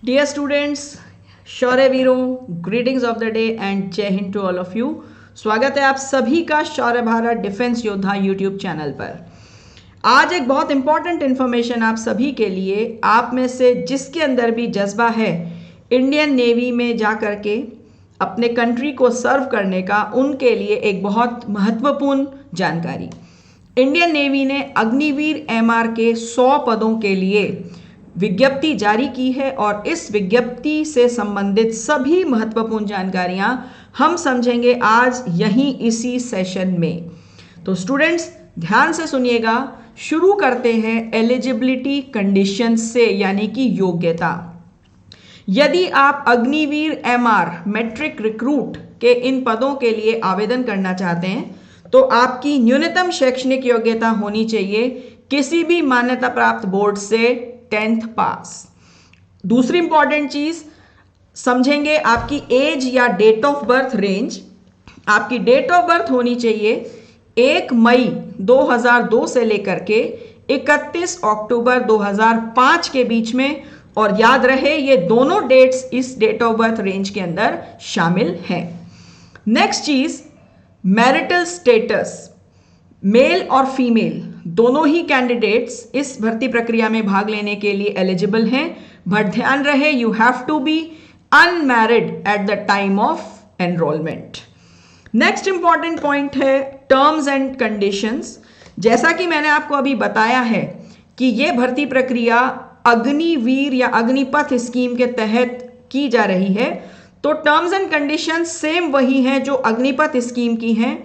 Dear students, शौर्य वीरों, greetings of the day and जय Hind to all of you. स्वागत है आप सभी का Shaurya Bharat defence Yoddha YouTube channel पर। आज एक बहुत इंपॉर्टेंट इन्फॉर्मेशन आप सभी के लिए, आप में से जिसके अंदर भी जज्बा है इंडियन नेवी में जा कर के अपने कंट्री को सर्व करने का, उनके लिए एक बहुत महत्वपूर्ण जानकारी। इंडियन नेवी ने अग्निवीर एमआर के 100 पदों के लिए विज्ञप्ति जारी की है और इस विज्ञप्ति से संबंधित सभी महत्वपूर्ण जानकारियां हम समझेंगे आज यहीं इसी सेशन में। तो स्टूडेंट्स ध्यान से सुनिएगा। शुरू करते हैं एलिजिबिलिटी कंडीशन से, यानी कि योग्यता। यदि आप अग्निवीर एमआर मैट्रिक रिक्रूट के इन पदों के लिए आवेदन करना चाहते हैं तो आपकी न्यूनतम शैक्षणिक योग्यता होनी चाहिए किसी भी मान्यता प्राप्त बोर्ड से 10th पास। दूसरी इंपॉर्टेंट चीज समझेंगे, आपकी एज या डेट ऑफ बर्थ रेंज। आपकी डेट ऑफ बर्थ होनी चाहिए 1 मई 2002 से लेकर के 31 अक्टूबर 2005 के बीच में, और याद रहे ये दोनों डेट्स इस डेट ऑफ बर्थ रेंज के अंदर शामिल हैं। नेक्स्ट चीज, मैरिटल स्टेटस। मेल और फीमेल दोनों ही कैंडिडेट्स इस भर्ती प्रक्रिया में भाग लेने के लिए एलिजिबल हैं, बट ध्यान रहे you have to be unmarried at the time of enrolment. Next important point है टर्म्स एंड कंडीशंस। जैसा कि मैंने आपको अभी बताया है कि यह भर्ती प्रक्रिया अग्निवीर या अग्निपथ स्कीम के तहत की जा रही है, तो टर्म्स एंड कंडीशंस सेम वही हैं जो अग्निपथ स्कीम की हैं,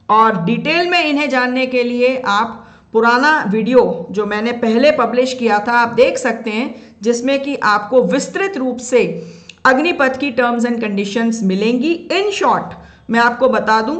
और डिटेल में इन्हें जानने के लिए आप पुराना वीडियो जो मैंने पहले पब्लिश किया था आप देख सकते हैं, जिसमें कि आपको विस्तृत रूप से अग्निपथ की टर्म्स एंड कंडीशंस मिलेंगी। इन शॉर्ट मैं आपको बता दूं,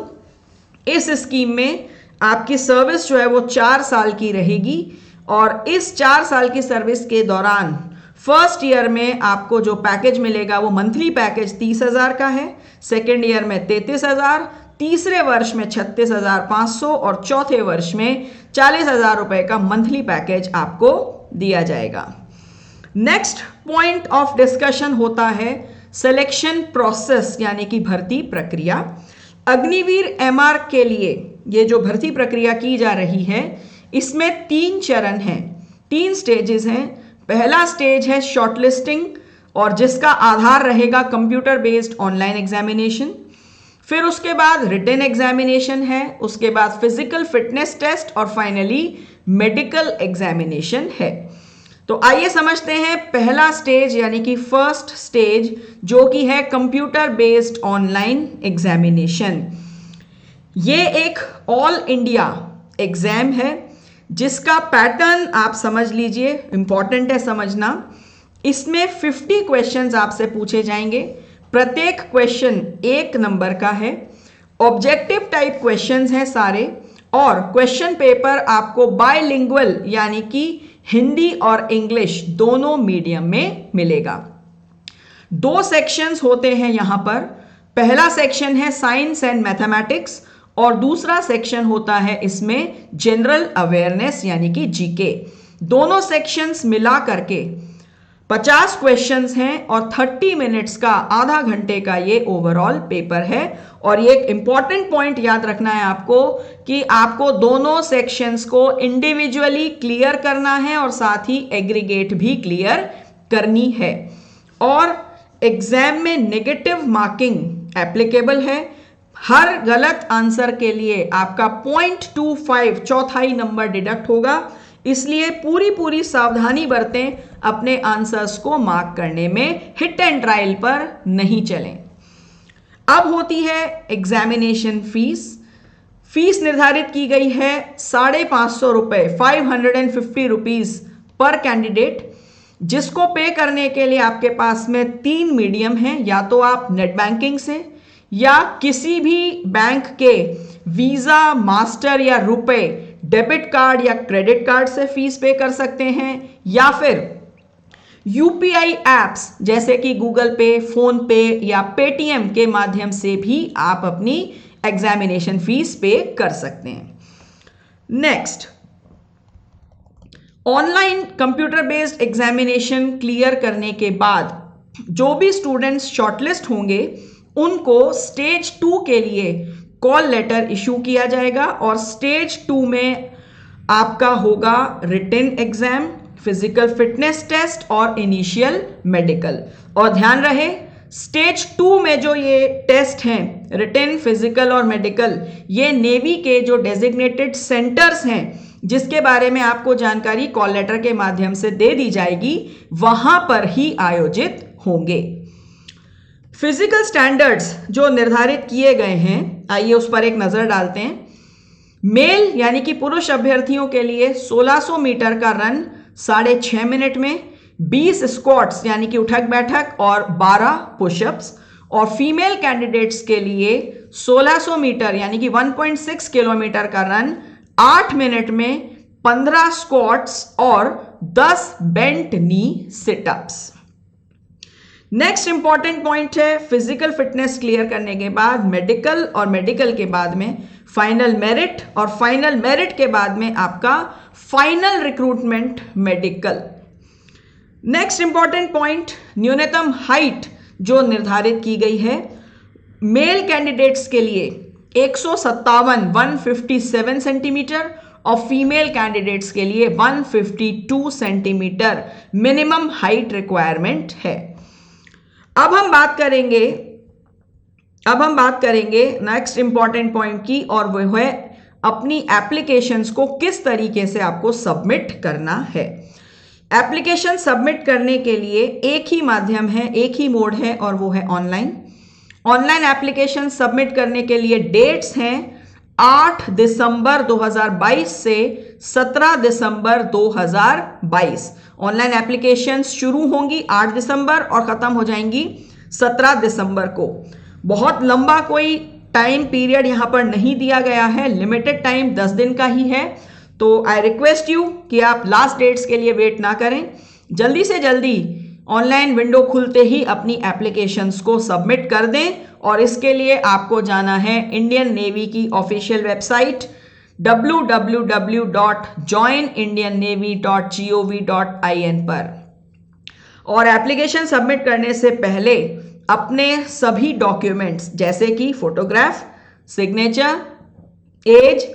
इस स्कीम में आपकी सर्विस जो है वो 4 साल की रहेगी, और इस 4 साल की सर्विस के दौरान फर्स्ट ईयर में आपको जो पैकेज मिलेगा वो मंथली पैकेज 30,000 का है, सेकेंड ईयर में 33,000, तीसरे वर्ष में 36,500 और चौथे वर्ष में 40,000 रुपए का मंथली पैकेज आपको दिया जाएगा। नेक्स्ट पॉइंट ऑफ डिस्कशन होता है सिलेक्शन प्रोसेस, यानी कि भर्ती प्रक्रिया। अग्निवीर एमआर के लिए ये जो भर्ती प्रक्रिया की जा रही है इसमें 3 चरण हैं, 3 स्टेजेस हैं। पहला स्टेज है शॉर्टलिस्टिंग, और जिसका आधार रहेगा कंप्यूटर बेस्ड ऑनलाइन एग्जामिनेशन। फिर उसके बाद रिटन एग्जामिनेशन है, उसके बाद फिजिकल फिटनेस टेस्ट, और फाइनली मेडिकल एग्जामिनेशन है। तो आइए समझते हैं पहला स्टेज यानी कि फर्स्ट स्टेज, जो कि है कंप्यूटर बेस्ड ऑनलाइन एग्जामिनेशन। ये एक ऑल इंडिया एग्जाम है जिसका पैटर्न आप समझ लीजिए, इंपॉर्टेंट है समझना। इसमें 50 क्वेश्चंस आपसे पूछे जाएंगे, प्रत्येक क्वेश्चन 1 नंबर का है। ऑब्जेक्टिव टाइप क्वेश्चंस हैं सारे, और क्वेश्चन पेपर आपको बायलिंगुअल यानी कि हिंदी और इंग्लिश दोनों मीडियम में मिलेगा। 2 सेक्शंस होते हैं यहां पर। पहला सेक्शन है साइंस एंड मैथमेटिक्स, और दूसरा सेक्शन होता है इसमें जनरल अवेयरनेस यानी कि जीके। दोनों सेक्शंस मिला करके 50 क्वेश्चंस हैं, और 30 मिनट्स का, आधा घंटे का ये ओवरऑल पेपर है। और ये एक इंपॉर्टेंट पॉइंट याद रखना है आपको कि आपको दोनों सेक्शंस को इंडिविजुअली क्लियर करना है और साथ ही एग्रीगेट भी क्लियर करनी है। और एग्जाम में नेगेटिव मार्किंग एप्लीकेबल है। हर गलत आंसर के लिए आपका 0.25 चौथाई नंबर डिडक्ट होगा, इसलिए पूरी सावधानी बरतें अपने आंसर्स को मार्क करने में, हिट एंड ट्रायल पर नहीं चलें। अब होती है एग्जामिनेशन फीस। फीस निर्धारित की गई है 550 रुपए, 550 रुपीज पर कैंडिडेट, जिसको पे करने के लिए आपके पास में 3 मीडियम हैं। या तो आप नेट बैंकिंग से, या किसी भी बैंक के वीजा, मास्टर या रुपए डेबिट कार्ड या क्रेडिट कार्ड से फीस पे कर सकते हैं, या फिर यूपीआई एप्स जैसे कि गूगल पे, फोन पे या पेटीएम के माध्यम से भी आप अपनी एग्जामिनेशन फीस पे कर सकते हैं। Next, online computer based examination clear करने के बाद जो भी स्टूडेंट्स शॉर्टलिस्ट होंगे उनको स्टेज 2 के लिए कॉल लेटर इशू किया जाएगा और स्टेज 2 में आपका होगा written exam, physical fitness test और इनिशियल मेडिकल। और ध्यान रहे स्टेज 2 में जो ये टेस्ट हैं रिटन, फिजिकल और मेडिकल, ये नेवी के जो डेजिग्नेटेड सेंटर्स हैं जिसके बारे में आपको जानकारी कॉल लेटर के माध्यम से दे दी जाएगी, वहां पर ही आयोजित होंगे। फिजिकल स्टैंडर्ड्स जो निर्धारित किए गए हैं, आइए उस पर एक नजर डालते हैं। मेल यानी कि पुरुष अभ्यर्थियों के लिए 1600 मीटर का रन 6.5 मिनट में, 20 स्क्वाट्स यानी कि उठक बैठक और 12 पुशअप्स, और फीमेल कैंडिडेट्स के लिए 1600 मीटर यानी कि 1.6 किलोमीटर का रन 8 मिनट में, 15 स्क्वाट्स और 10 बेंट नी सिटअप्स। नेक्स्ट इंपॉर्टेंट पॉइंट है फिजिकल फिटनेस क्लियर करने के बाद मेडिकल, और मेडिकल के बाद में फाइनल मेरिट, और फाइनल मेरिट के बाद में आपका final recruitment medical. Next important point, न्यूनतम हाइट जो निर्धारित की गई है मेल कैंडिडेट्स के लिए 157 सेंटीमीटर और फीमेल कैंडिडेट्स के लिए 152 सेंटीमीटर मिनिमम हाइट रिक्वायरमेंट है। अब हम बात करेंगे नेक्स्ट इंपॉर्टेंट पॉइंट की, और वह है अपनी एप्लीकेशंस को किस तरीके से आपको सबमिट करना है। एप्लीकेशन सबमिट करने के लिए एक ही माध्यम है, एक ही मोड है, और वो है ऑनलाइन। ऑनलाइन एप्लीकेशन सबमिट करने के लिए डेट्स हैं 8 दिसंबर 2022 से 17 दिसंबर 2022। ऑनलाइन एप्लीकेशन शुरू होंगी 8 दिसंबर और खत्म हो जाएंगी 17 दिसंबर को। बहुत लंबा कोई टाइम पीरियड यहां पर नहीं दिया गया है, लिमिटेड टाइम 10 दिन का ही है। तो आई रिक्वेस्ट यू कि आप लास्ट डेट्स के लिए वेट ना करें, जल्दी से जल्दी ऑनलाइन विंडो खुलते ही अपनी एप्लीकेशंस को सबमिट कर दें। और इसके लिए आपको जाना है इंडियन नेवी की ऑफिशियल वेबसाइट www.joinindiannavy.gov.in पर, और एप्लीकेशन सबमिट करने से पहले अपने सभी डॉक्यूमेंट्स जैसे कि photograph, signature, age,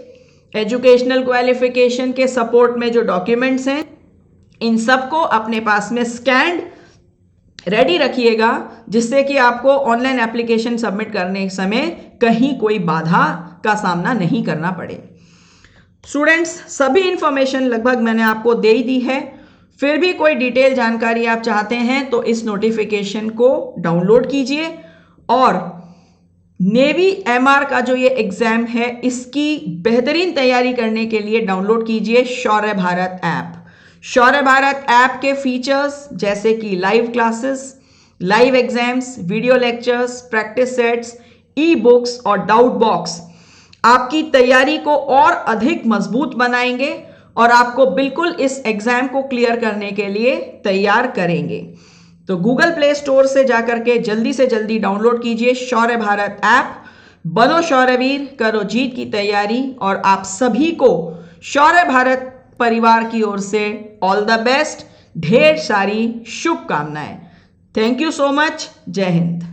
educational qualification के सपोर्ट में जो डॉक्यूमेंट्स हैं, इन सबको अपने पास में स्कैन्ड रेडी रखिएगा, जिससे कि आपको ऑनलाइन एप्लीकेशन सबमिट करने के समय कहीं कोई बाधा का सामना नहीं करना पड़े। स्टूडेंट्स, सभी इंफॉर्मेशन लगभग मैंने आपको दे ही दी है। फिर भी कोई डिटेल जानकारी आप चाहते हैं तो इस नोटिफिकेशन को डाउनलोड कीजिए, और नेवी एमआर का जो ये एग्जाम है इसकी बेहतरीन तैयारी करने के लिए डाउनलोड कीजिए शौर्य भारत ऐप। शौर्य भारत ऐप के फीचर्स जैसे कि live classes, live exams, video lectures, practice sets, e books और डाउट बॉक्स आपकी तैयारी को और अधिक मजबूत बनाएंगे और आपको बिल्कुल इस एग्जाम को क्लियर करने के लिए तैयार करेंगे। तो गूगल प्ले स्टोर से जाकर के जल्दी से जल्दी डाउनलोड कीजिए शौर्य भारत ऐप। बनो शौर्यवीर, करो जीत की तैयारी, और आप सभी को शौर्य भारत परिवार की ओर से ऑल द बेस्ट, ढेर सारी शुभकामनाएं। Thank you so much. जय हिंद।